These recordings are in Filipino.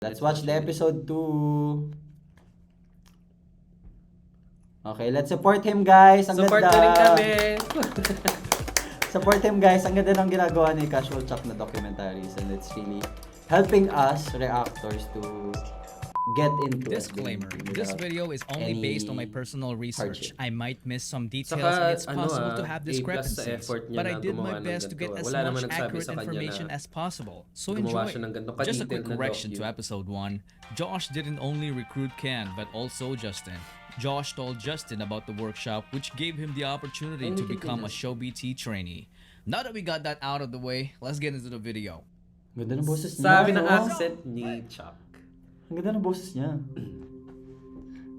Let's watch the episode 2. Okay, let's support him, guys. Ang Support ganda. na rin kami. Support him, guys. Ang ganda ng ginagawa ni Casual Chuck na documentaries, and it's really helping us reactors to get into it Disclaimer, without this video is only any based on my personal research. hardship. I might miss some details Saka, and it's possible to have A+ sa discrepancies. effort niya But I na did gumawa my ng best to get ganito. as Wala naman much nagsabi accurate sa kanya information na as possible. So gumawa enjoy. siya ng ganito Just a ka-detailed quick na correction to docu. episode 1. Josh didn't only recruit Ken, but also Justin. Josh told Justin about the workshop, which gave him the opportunity to become a show BT trainee. Now that we got that out of the way, let's get into the video. Ganda ng boses niya. Sabi ng no? accent ni Chuck. Ang ganda ng boses niya.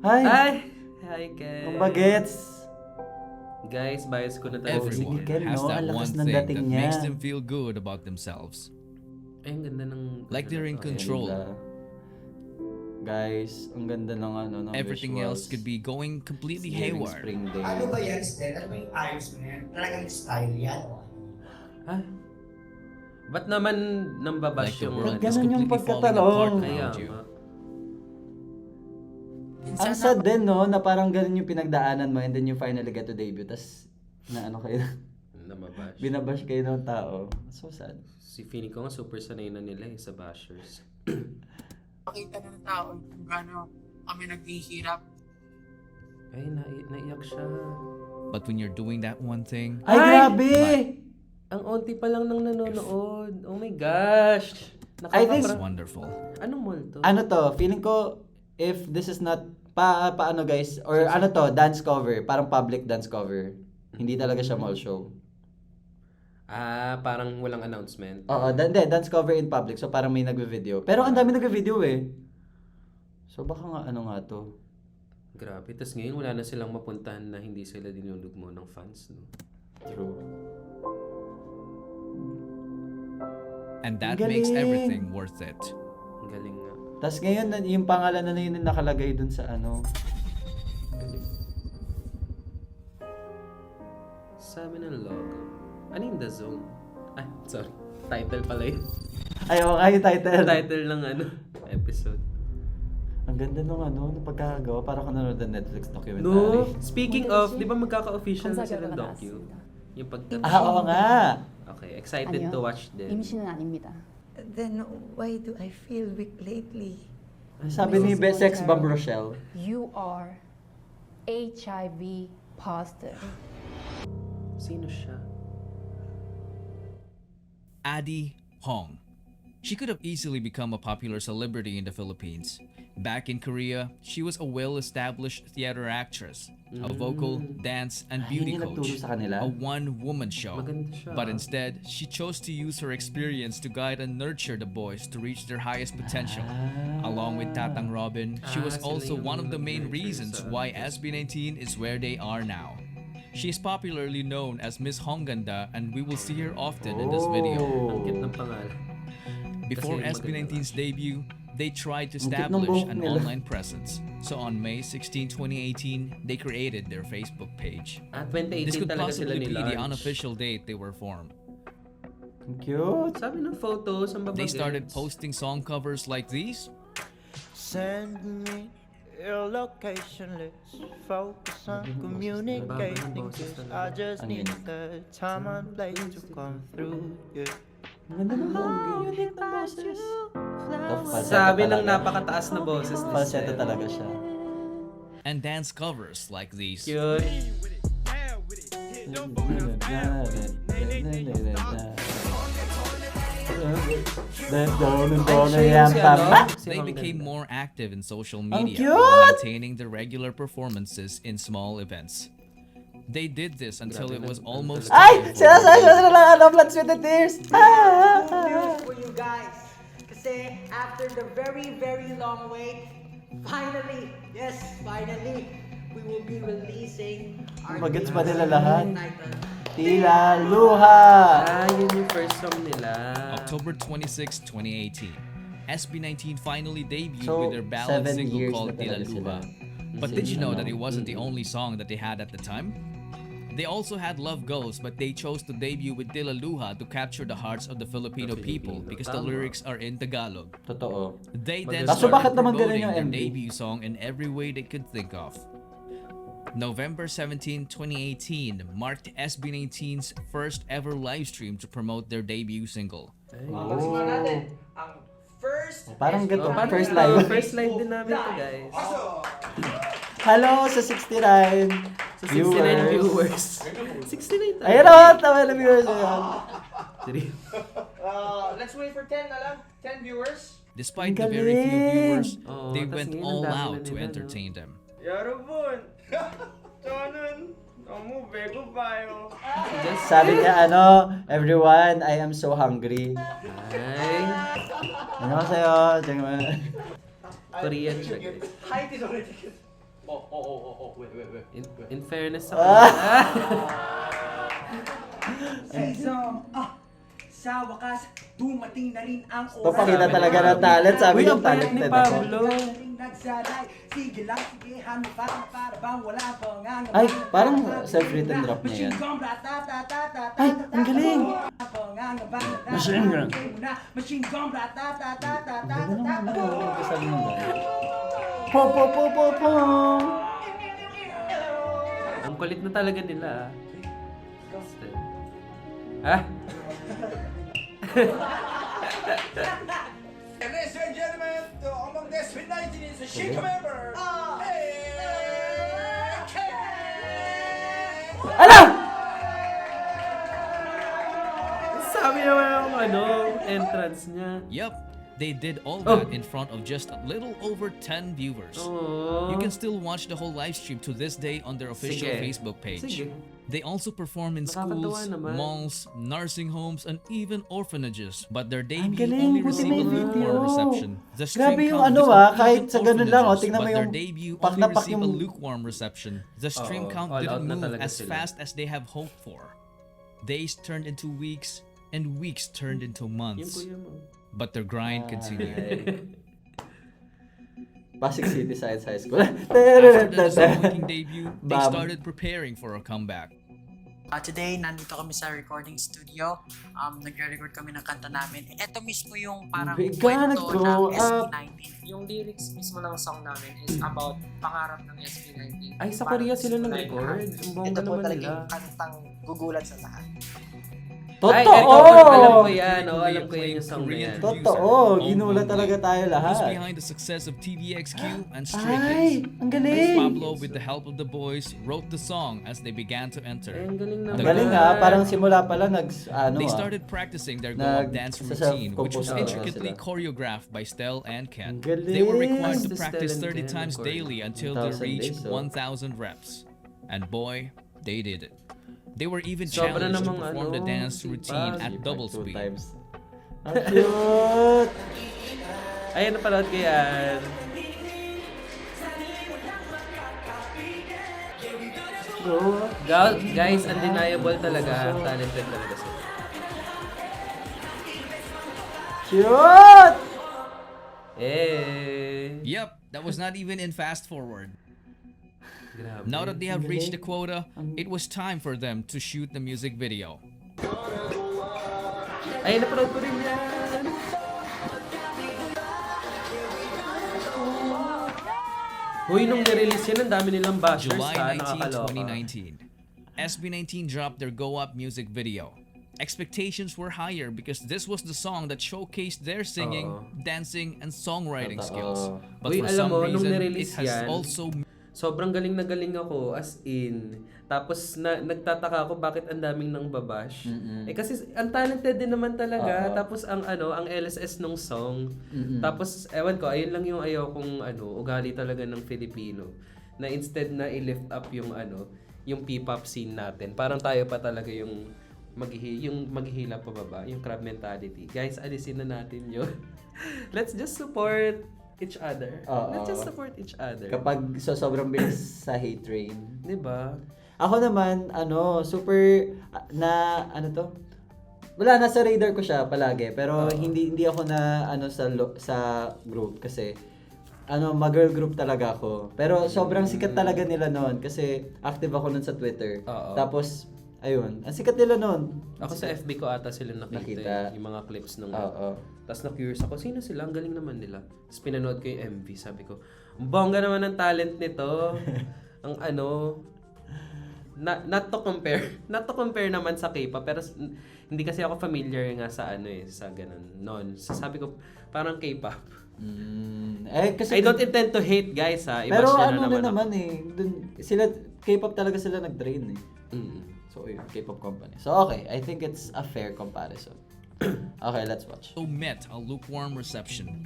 Hi! Ay! Hi, Ken. Ang bagets! Guys, bias ko na tayo. Everyone Ken, has no? that Ang lakas one ng thing dating that niya. makes them feel good about themselves. Ay, ang ganda ng... Like they're in ano to, control. Ganda. Guys, ang ganda ng ng Everything visuals. else could be going completely During haywire. Spring day. Ano ba yan, Stel? Ano ba yung ayos mo yan? Talagang style yan? Ha? Ba't naman nambabash Like the yung... world Ganun is yung completely falling pagkatalong. apart Kaya around you. nga. Ang sad din, no? Na parang ganun yung pinagdaanan mo and then you finally get to debut. Tas, na ano kayo, Nambabash. binabash kayo ng tao. So sad. Si Feeling ko nga super sanay na nila sa bashers. Pakita ng tao kung gaano kami naghihirap. Ay, naiyak siya. But when you're doing that one thing, Ay, Ay! grabe! Ang onti pa lang nang nanonood. Oh my gosh! I think- it's wonderful. Anong mall to? Ano to, feeling ko, if this is not, paano guys, or ano to, dance cover, parang public dance cover. Hindi talaga siya mall show. Ah, parang walang announcement. Oo, hindi, dance cover in public, so parang may nagve-video. Pero ang dami nagve-video eh. So baka nga ano nga to. Grabe. Tapos ngayon wala na silang mapuntahan na hindi sila dinulugmo ng fans. No? True. And that Ang makes galing. everything worth it. Ang galing nga. Tapos ngayon, yung pangalan na yun yung nakalagay dun sa ano. Galing. Sabi ng logo. Ano yung The Zone? Ah, sorry. Title pala yun. Ay, oo nga yung title. Title ng ano, episode. Ang ganda nung ng pagkakagawa. Parang nanonood ng Netflix documentary. No, speaking of, di ba magkaka-official na sila ng docu? Yung Oo nga. Okay, excited to watch din. 임신은 아닙니다. Then why do I feel weak lately? Sabi ni Besex Bob Rochelle. You are HIV positive. Sino siya? Addie Hong. She could have easily become a popular celebrity in the Philippines. Back in Korea, she was a well-established theater actress, a vocal, dance, and beauty yun yung coach, nagturo sa kanila? a one-woman show. Maganda siya. But instead, she chose to use her experience to guide and nurture the boys to reach their highest potential. Along with Tatang Robin, she was sila also yung one of the main nag-nurture reasons sa why SB19 is where they are now. She is popularly known as Miss Hongganda, and we will see her often in this video. Ang cute ng pangalan. Before Kasi SB19's debut, they tried to Ang cute ng establish buhok an nila. online presence. So on May 16, 2018, they created their Facebook page. Ah, This 2018 could talaga sila possibly be the nilaunch. unofficial date they were formed. Ang cute. Sabi ng photos, ang babagets. They started posting song covers like these, Send me your location, let's focus on communicating. 'Cause I just need the time and place to come through. Yeah. Ang ganda ng buong unit ng boses. Sabi ng napakataas na boses ni Falsetto Sel. talaga siya. and dance covers like these. Cute. They became more active in social media cute! while maintaining the regular performances in small events. They did this until it was almost Ay! time for Sinasabi the ko na lang Blood, Sweat, and Tears! News for you guys. Kasi after the very, very long wait, finally, yes, finally, we will be releasing our Magets new pa nila lahat. title. Tila Luha! Ah, yun yung first song nila. October 26, 2018. SB19 finally debuted So, with their ballad 7 single years called na talaga Tila Luha. sila. But did you know that it wasn't the only song that they had at the time? They also had love goals, but they chose to debut with Dila Luha to capture the hearts of the Filipino people because the Tama. lyrics are in Tagalog. Totoo. They then Kaso bakit started naman ganun promoting yung their MV? debut song in every way they could think of. November 17, 2018 marked SB19's first ever live stream to promote their debut single. Pagsimulan natin ang first Parang SB19 ganito, Parang first ito, live. First live din namin to, guys. Hello sa 69 So, 69 viewers. 69 tayo. Ayun o, tama na viewers. Three. Let's wait for 10 na lang. 10 viewers. Despite Ang the very few galing! viewers, Oo, they tas went ngayon, all ang dami out na to nila, no? entertain them. 여러분, 저는 너무 배고파요. Sabi niya everyone, I am so hungry. Ay, 안녕하세요. 잠깐만. Korean siya, guys. Height is already good. In fairness sa Sa wakas, dumating na rin ang oras. Papakita talaga ng talent. Sabi Uy, niya ang payat ni talented ako. Pablo. Nagsaray, sige lang, sige, hanap para bang wala pang ang Ay, parang self-written drop niya yan. Ay, ang galing! Machine gun. Ang galing naman ako. Sabi mo ba? Po, po, po, po, po. Ang kulit na talaga nila. Ah? Ladies and gentlemen, among the SB19 is a chic member. Sabi naman yung entrance niya. Yup, they did all Oh. that in front of just a little over 10 viewers. Oh. You can still watch the whole live stream to this day on their official Sige. Facebook page. Sige. They also perform in Nakakatawa schools, naman. malls, nursing homes, and even orphanages. But their debut galing, only buti received a may lukewarm video. reception. The Grabe stream yung count ano, didn't kahit even sa ganun lang, orphanages, tingnan mo but their yung debut pak only na pak received a yung- lukewarm reception. The stream Oo, count all out didn't na move talaga as sila. fast as they have hoped for. Days turned into weeks, and weeks turned into Yung months. kuya mo. But their grind continued. Pasig City Science High School. After the disappointing debut, they Bam. started preparing for a comeback. Today, nandito kami sa recording studio. Nagre-record kami ng kanta namin. Ito mismo yung parang Bigla kwento nag-grow ng up. SB19. Yung lyrics mismo ng song namin is about pangarap ng SB19. Ay, sa Parang Korea sila gusto nag-record. nila. Ang bongga Ito po naman talaga nila. yung kantang gugulat sa lahat. Ay, Totoo! eto, alam ko yan. Oh, alam ko yan yung song na yan. Totoo! Ginulat talaga tayo Who's lahat. behind the success of TVXQ and Stray Ay! Kids? Ang galing! Pablo, with the help of the boys, wrote the song as they began to Ay, enter. ang galing naman. Ang galing parang simula pa lang They started practicing their go-up dance routine, which was Nag-self-compose intricately sila. choreographed by Stel and Ken. Ang galing! They were required to Stel practice and 30 Ken, times of course. daily until they 1,000 reached days, 1,000 reps. And boy, they did it. They were even Sobra challenged to namang perform the dance sipag. routine at double speed. Times. Ang cute! Ayan, napanood ko yan. Guys, undeniable talaga. Talented talaga sila. Cute! Eh. Yep, that was not even in fast forward. Grabe. Now that they have reached the quota, it was time for them to shoot the music video. Ay, napanood ko rin yan. Hoy, nung nirelease yan, ang dami nilang bashers July ha, 19, nakakaloka. 2019. SB19 dropped their Go Up music video. Expectations were higher because this was the song that showcased their singing, dancing, and songwriting skills. But Uy, for alam some mo, nung reason, it nirelease has yan, also sobrang galing na galing ako, as in. Tapos nagtataka ako bakit ang daming nang babash. Eh kasi ang talented din naman talaga. Tapos ang LSS nung song. Tapos ewan ko, ayun lang yung ayaw kong ugali talaga ng Filipino. Na instead na i-lift up yung yung P-pop scene natin. Parang tayo pa talaga yung maghihila pababa, yung crab mentality. Guys, alisin na natin yun. Let's just support each other. Let's just support each other. Kapag sobrang bilis sa hate train. 'Di ba? Ako naman, super, wala, nasa radar ko siya palagi. Pero hindi ako na, sa group kasi, ma-girl group talaga ako. Pero sobrang sikat talaga nila noon kasi active ako noon sa Twitter. Oo. Tapos, ayun, ang sikat nila noon. Ako sa FB ko ata sila nakita. Yung mga clips nung... Oo. Tapos na-curious ako, sino sila? Ang galing naman nila. Tapos pinanood ko yung MV, sabi ko, ang bongga naman ng talent nito. Ang not to compare naman sa K-pop, pero hindi kasi ako familiar nga sa sa ganun noon. So sabi ko, parang K-pop. Kasi I don't intend to hate, guys, ha. pero I-bash ano na na naman naman sila, K-pop talaga sila nag-train So, yun, K-pop company. So, okay, I think it's a fair comparison. Okay, let's watch. Met a lukewarm reception.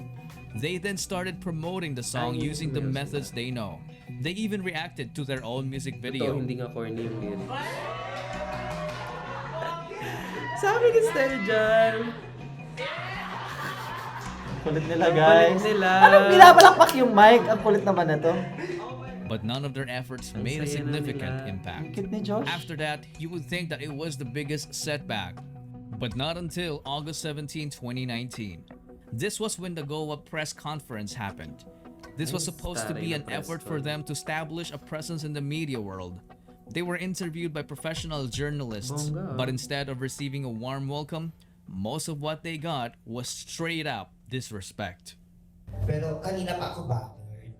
They then started promoting the song using the methods they know. They even reacted to their own music Ito, video. hindi nga corny yung lyrics. Sabi ni Style dyan. Kulit nila, guys. Kulit nila. Anong pinapalakpak yung mic? Ang kulit naman na to. But none of their efforts made a saya na significant nila. impact. Cute ni Josh. After that, you would think that it was the biggest setback. But not until August 17, 2019. This was when the Goa press conference happened. This was supposed to be an effort for them to establish a presence in the media world. They were interviewed by professional journalists, but instead of receiving a warm welcome, most of what they got was straight up disrespect. Pero kanina pa ako bothered.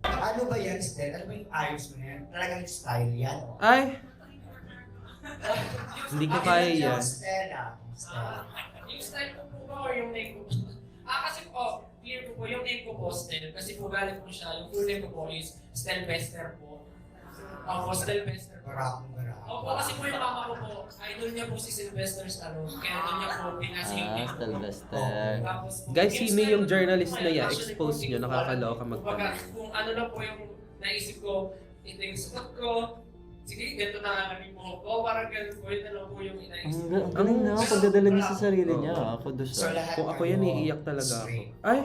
Ano ba yan, Stel? Ano ba yung ayos mo na yan? Talagang style yan. Ay! Hindi ko kaya yan. Stel, Stel. Yung style ko po ba or yung name ko? Kasi po, clear ko po, yung name ko po, Stel. Kasi po galing po siya, yung full name ko po is Stel Bester po. Ako, Stel Bester po. Opo, kasi po yung mama ko po, idol niya po si Sylvester Stallone. Kaya doon niya po pinasi yung name ko. Sylvester. Tapos, Guys, sino yung journalist na yan? Expose nyo, nakakaloka Kumbaga, magtanong. kung ano lang po yung naisip ko, ito yung suot ko, sige, ganito na naging buhok ko, parang ganun po, yun na lang po yung inaisip ko. Ang galing na, pagdadala niya sa sarili niya. Ako doon So, lahat Kung ako yan, iiyak talaga ako. Ay!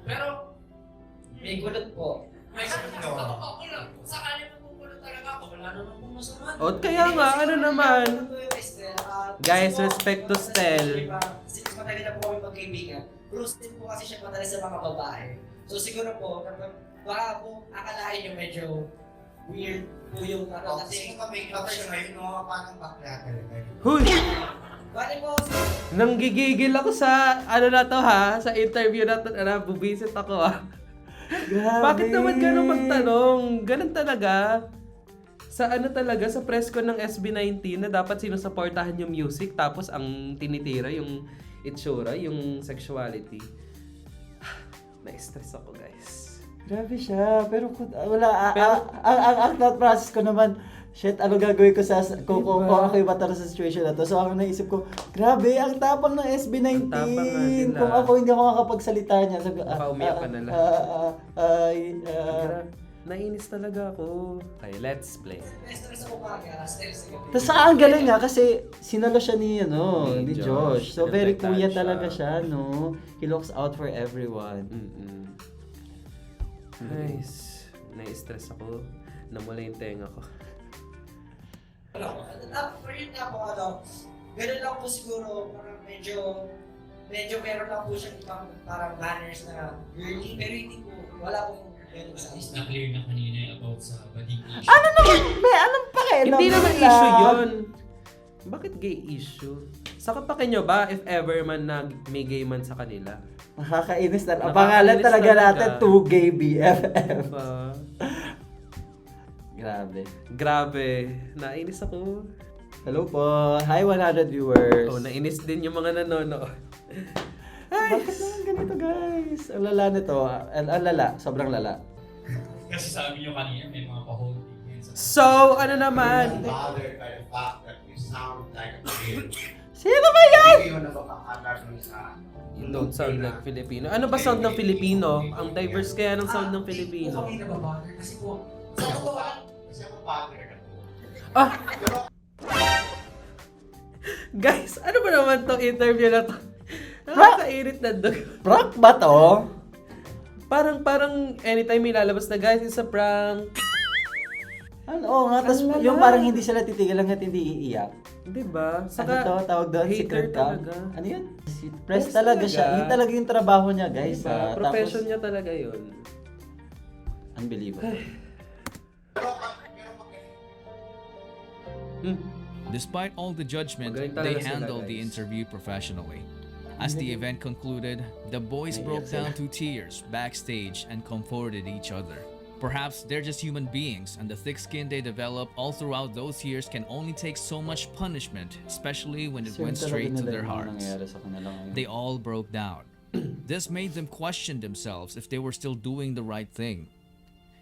Pero, May kulot po. may sabi ako lang, kung sakali magkukulot talaga ako, wala naman pong masama. O, kaya nga, ano naman? Guys, respect to Stel. Since matagal na po kami magkaibigan, close din po kasi siya madalas sa mga babae. So siguro po, baka po akalain nyo medyo weird po yung kasi make-up siya ngayon, no? Parang bakla talaga. Huy! Bale po, Nanggigigil ako sa, ano na to ha, sa interview na to, bubisit ako ha. Grabe. Bakit naman ganun magtanong? Ganun talaga. Sa ano talaga, sa press ko ng SB19 na dapat sinusuportahan yung music tapos ang tinitira yung itsura, yung sexuality. Na-stress ako, guys. Grabe siya, pero wala, ang thought process ko naman, shit, ano gagawin ko kung ako yung mataro sa situation na to. So, ang naisip ko, grabe, ang tapang ng SB19. Ang tapang nga nila. Kung ako hindi ako makakapagsalita niya. Sabi, Baka umiyak ka na lang. Nainis talaga ako. Okay, let's play. stress ako kaya, stress ako. Tapos ang galing nga kasi sinalo siya ni Ni Josh. Josh. So very Pinagpektahan kuya siya. talaga siya, no? He looks out for everyone. Nice. Nai-stress ako. Namula yung tenga ko. For yun nga po, ganun lang po siguro, parang medyo meron lang po siyang ibang parang manners na girly, pero hindi po, wala pong ganun sa isip. Na-clear na kanina about sa body issue. Ano naman? May anong pakialam? Hindi naman nila? issue yun. Bakit gay issue? Saka pa kanyo ba if ever man na may gay man sa kanila? Nakakainis na. Ang Nakakainis pangalan talaga talaga. natin, 2 gay BFF. Diba? Grabe. Nainis ako. Hello po. Hi 100 viewers. Oh, nainis din yung mga nanonood. Bakit naman ganito, guys? Ang lala nito. Ang lala. Sobrang lala. Kasi sabi nyo kanina, may mga pa-holding. So, ano naman? Bothered by the fact that you sound like a kid. Sino ba yan? Hindi yun napapakalat ng isa. You don't sound like Filipino. Ano ba sound ng Filipino? Ang diverse kaya ng sound ng Filipino. Hindi po kami nababother kasi po, sa totoo lang, Kasi ako bothered ako. Ah! Guys, ano ba naman tong interview na to? Nakakairit na dog. Prank ba to? Parang anytime may lalabas na, guys, it's a prank. Ano, oo nga. Tapos Ang lala. yung parang hindi sila titigil hanggat hindi iiyak. Diba? Ano to? Tawag doon? hater Secret cam? talaga. Ano yun? Press Press talaga talaga. siya. Yun talaga yung trabaho niya, guys. Diba? ah. Profession niya talaga yun. Unbelievable. Despite all the judgment, Magaling they talaga sila, handled the guys. interview professionally. As the event concluded, the boys broke down to tears backstage and comforted each other. Perhaps they're just human beings, and the thick skin they develop all throughout those years can only take so much punishment, especially when it went straight to their hearts. They all broke down. This made them question themselves if they were still doing the right thing.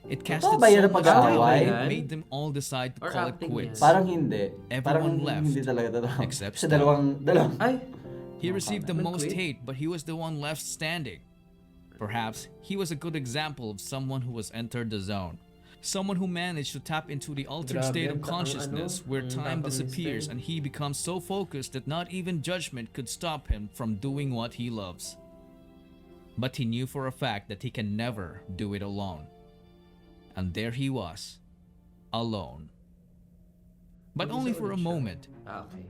It casted ba yan so ang much pag-aaway? light that it made them all decide to Or call it acting quits. yan? Parang hindi. Everyone Parang left, hindi talaga totoo. except Sa dalawang. Ay, He received the most Nag-quit? hate, but he was the one left standing. Perhaps he was a good example of someone who was entered the zone. Someone who managed to tap into the altered Grabe, state ang of tapang consciousness ano, where ang time tapang disappears instinct. and he becomes so focused that not even judgment could stop him from doing what he loves. But he knew for a fact that he can never do it alone. And there he was, alone. But only for a moment. okay.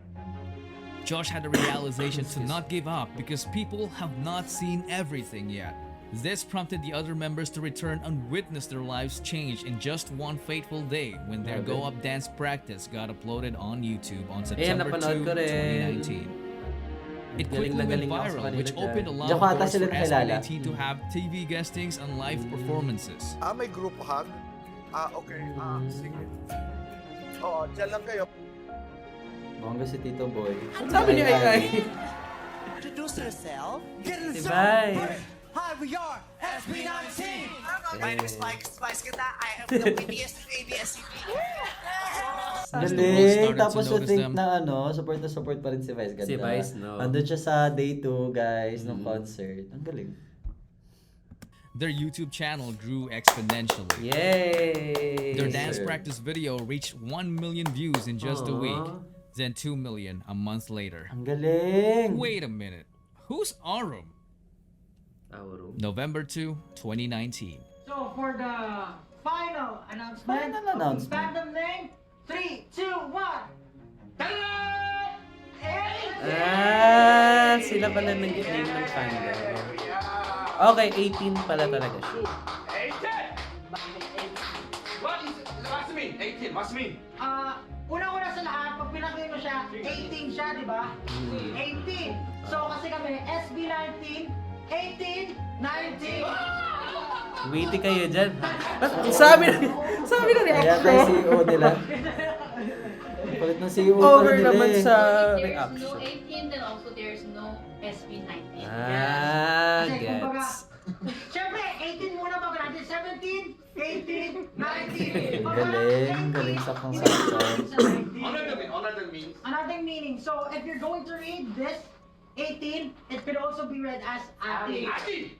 Josh had a realization to not give up because people have not seen everything yet. This prompted the other members to return and witness their lives change in just one fateful day when their Go Up dance practice got uploaded on YouTube on September 2, napanood ko rin. 2019. It quickly went Galing na viral, kanila which dyan. opened a lot Diyan of ko ata doors sila for nakilala. SB19 to have TV guestings and live performances. May group hug? Okay. Sige. Oo, dyan lang kayo. Bongga si Tito Boy. Sabi ni Ay. Introduce yourself. Get in Si the Bay. Hi, we are SB19. My name is Mike Spice Kita. I am the wittiest of ABS-CBN. Galing. started Tapos to I notice think them. na support na support pa rin si Vice. Ganda. Si Vice, no? Andun siya sa day 2, guys, ng concert. Ang galing. Their YouTube channel grew exponentially. Yay! Their dance sir. practice video reached 1 million views in just a week, Aw. then 2 million a month later. Ang galing. Wait a minute. Who's Arum? Our room. November 2, 2019. So for the final announcement, Final announcement. of the fandom name, 3, 2, 1. Sila pala nag-name ng fandom. Okay, 18 pala talaga siya. 18! What's it mean? 18, what's it mean? Una-una sa lahat, pag pinakita mo siya, 18 siya, di ba? 18. So kasi kami, SB19, 18, 19. Witty kayo dyan. Sabi na Kaya reaction. tayo CEO nila. Kulit ng CEO Over pala nila naman eh. sa There's no reaction. 18, then also there's no SB19. Kasi kumbaga, Gets. syempre, 18 muna bago natin, 17, 18, 19. Galing saktong sakto. Another means? Another meaning. So if you're going to read this 18, it could also be read as Ati.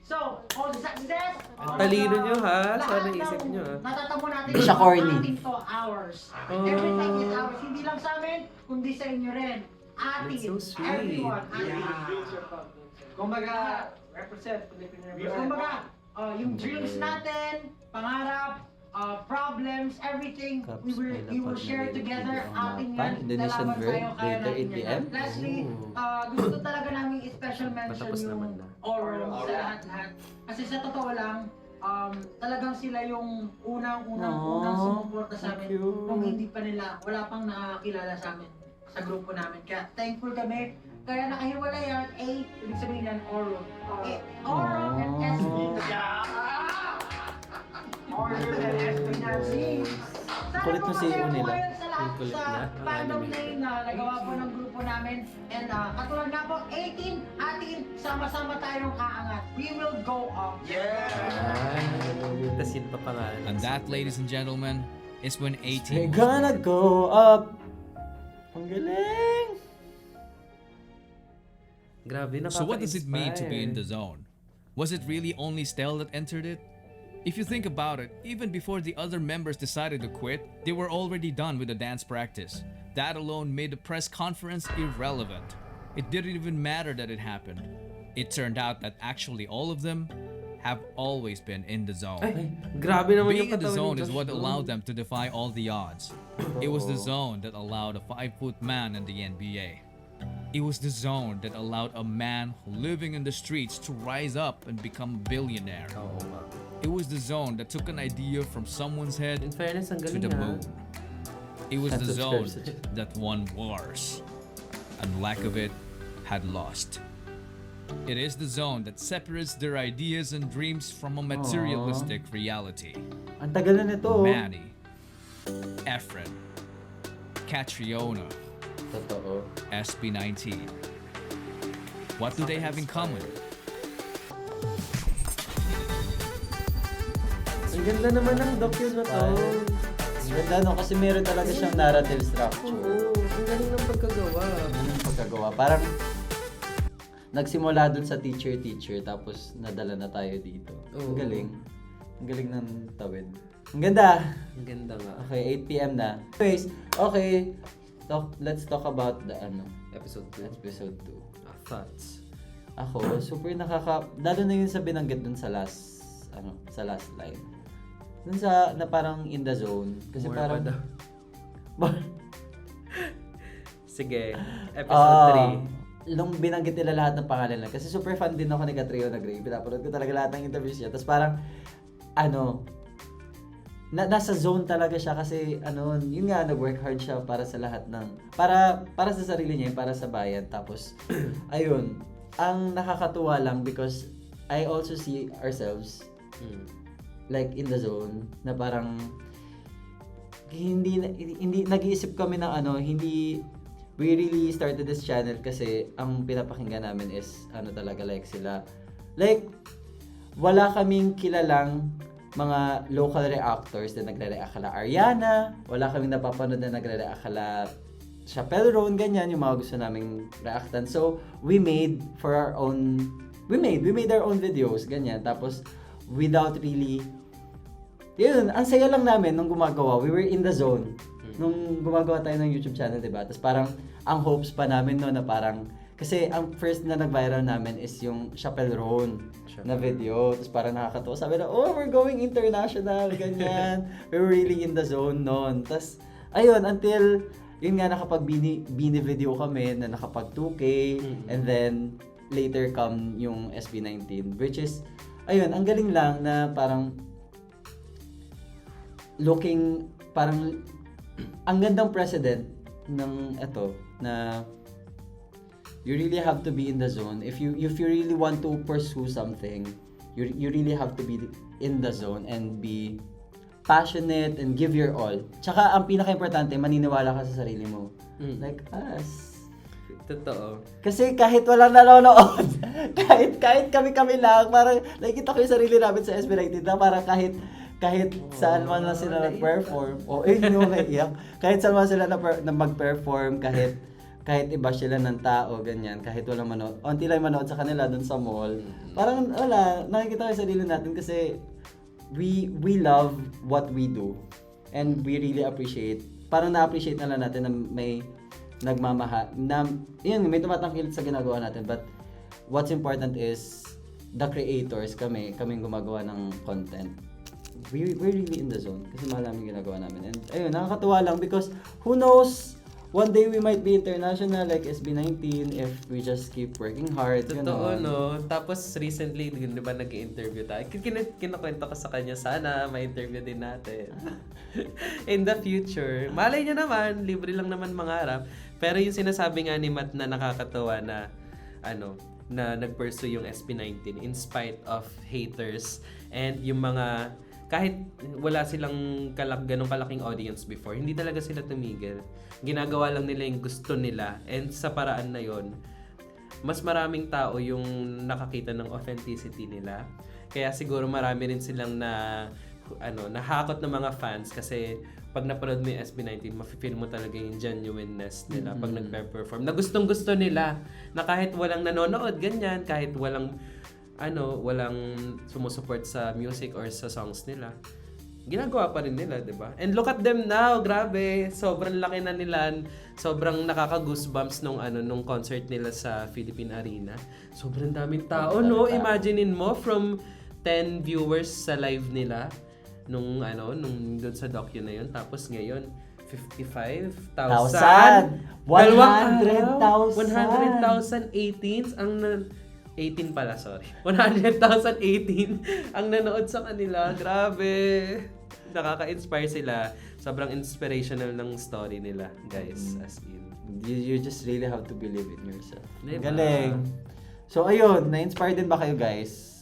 So, all the success, all Talino the- nyo, ha? lahat Sana ng isip nyo, ha? natatamo natin Hindi siya corny. ating to ours. Everything is ours. Hindi lang sa amin, kundi sa inyo rin. Ati. That's so sweet. Everyone. Ati. Kumbaga, Represent Filipino kumbaga, yung dreams natin, pangarap, problems, everything, we will share together. Ating yan, Indonesian lalaban verb, sa'yo, kaya later natin 8 yan. PM. Lastly, gusto talaga namin special mention Patapos naman yung na. Oral sa lahat-lahat. Kasi sa totoo lang, talagang sila yung unang sumuporta sa amin nung hindi pa nila, wala pang nakakilala sa amin sa grupo namin. Kaya thankful kami. Kaya nakahiwalay yan, A, ibig sabihin yan, Oral. Oral and SB. Oral and SB. Kulit ng CEO nila. Sa lahat Kulit sa niya. fandom name na nagawa po ng grupo namin. And katulad nga po, 18, atin, sama-sama tayong aangat. We will go up. Tapos yun pa pangalan. And that, ladies and gentlemen, is when We're 18 was gonna born. go up. Ang galing. Grabe, So what does it mean to be in the nakaka-inspire. zone? Was it really only Stell that entered it? If you think about it, even before the other members decided to quit, they were already done with the dance practice. That alone made the press conference irrelevant. It didn't even matter that it happened. It turned out that actually all of them have always been in the zone. Ay, grabe naman Being yung in the katawan zone ni is Josh what doon. allowed them to defy all the odds. It was the zone that allowed a 5-foot man in the NBA. It was the zone that allowed a man living in the streets to rise up and become a billionaire. Oo nga. It was the zone that took an idea from someone's head In fairness, ang to galing the ha. moon. It was the zone Subscribe. that won wars, and lack of it had lost. It is the zone that separates their ideas and dreams from a materialistic reality. Ang tagal na nito. Manny, Efren, Catriona, Totoo. SB19. What do they have in common? Ang ganda naman ng docu na to. Ang ganda no, kasi meron talaga siyang narrative structure. Oo, ang galing ng pagkagawa. Yung pagkagawa. Parang nagsimula dun sa teacher tapos nadala na tayo dito. Oo. Ang galing. Ang galing ng tawid. Ang ganda. Ang ganda nga. Okay, 8 PM na. Anyways, okay. Let's talk about the Episode 2. episode 2. Thoughts. Ako, super lalo na yun sa binanggit dun sa last line. Dun sa, na parang in the zone. Kasi More parang, pa daw. Sige, episode 3. Nung binanggit nila lahat ng pangalan lang. Kasi super fan din ako ni Catriona Gray. Pinapanood ko talaga lahat ng interviews niya. Tapos parang, nasa zone talaga siya kasi yun nga, nag-work hard siya para sa lahat ng, para sa sarili niya, para sa bayan. Tapos, ayun, ang nakakatuwa lang because I also see ourselves like in the zone na parang hindi nag-iisip kami ng hindi we really started this channel kasi ang pinapakinggan namin is talaga like sila like wala kaming kilalang mga local reactors na nagre-react kala Ariana, wala kaming napapanood na nagre-react kala Chappelle Roan, ganyan yung mga gusto naming reactan. So we made our own videos, ganyan. Tapos without really yun, ang saya lang namin nung gumagawa. We were in the zone nung gumagawa tayo ng YouTube channel, diba? Tapos parang ang hopes pa namin no na parang kasi ang first na nag-viral namin is yung Chappelle Roan na video. Tapos parang nakakatawa. Sabi na, we're going international, ganyan. We were really in the zone noon. Tapos, ayun, until, yun nga, nakapag-bini video kami na nakapag 2K. And then, later come yung SB19. Which is, ayun, ang galing lang na parang, parang, ang gandang precedent ng ito, na, you really have to be in the zone. If you really want to pursue something, you really have to be in the zone and be passionate and give your all. Tsaka ang pinaka-importante, maniniwala ka sa sarili mo. Like us. Totoo. Kasi kahit walang nanonood, kahit kami lang, parang nakikita ko yung sarili namin sa SB19 na parang kahit saan man lang sila nag-perform. Yun yung naiiyak. Kahit saan man sila na mag-perform, kahit iba sila ng tao, ganyan, kahit walang manood, onti lang manood sa kanila dun sa mall, parang wala, nakikita ko yung sarili natin kasi we love what we do and we really appreciate, parang na-appreciate na lang natin na may nagmamahal, na yun, may tumatangkilik sa ginagawa natin, but what's important is the creators, kaming gumagawa ng content. We're really in the zone kasi mahal namin ginagawa namin, and ayun, nakakatuwa lang because who knows, one day we might be international like SB19 if we just keep working hard. Totoo, no? Tapos recently, di ba nag-interview tayo? Kinukwento ko sa kanya, sana ma-interview din natin. In the future. Malay niya naman, libre lang naman mangarap. Pero yung sinasabi nga ni Matt na nakakatawa na, na nag-pursue yung SB19 in spite of haters and yung mga, kahit wala silang ganong kalaking audience before, hindi talaga sila tumigil. Ginagawa lang nila yung gusto nila, and sa paraan na yon, mas maraming tao yung nakakita ng authenticity nila. Kaya siguro marami rin silang nahakot ng mga fans kasi pag napanood mo yung SB19, mafe-feel mo talaga yung genuineness nila pag nagpe-perform. Na gustong-gusto nila, na kahit walang nanonood, ganyan, kahit walang sumusuport sa music or sa songs nila, ginagawa pa rin nila, di ba? And look at them now, grabe, sobrang laki na nila, sobrang nakaka-goosebumps nung concert nila sa Philippine Arena. Sobrang daming tao, no? Imaginein mo, from 10 viewers sa live nila, nung doon sa docu na yun, tapos ngayon, 55,000. 100,000 100,000 18s ang 18 pala, sorry. 100,018 ang nanood sa kanila. Grabe. Nakaka-inspire sila. Sobrang inspirational ng story nila, guys. As in. You just really have to believe in yourself. Diba? Galing. So ayun, na-inspire din ba kayo guys?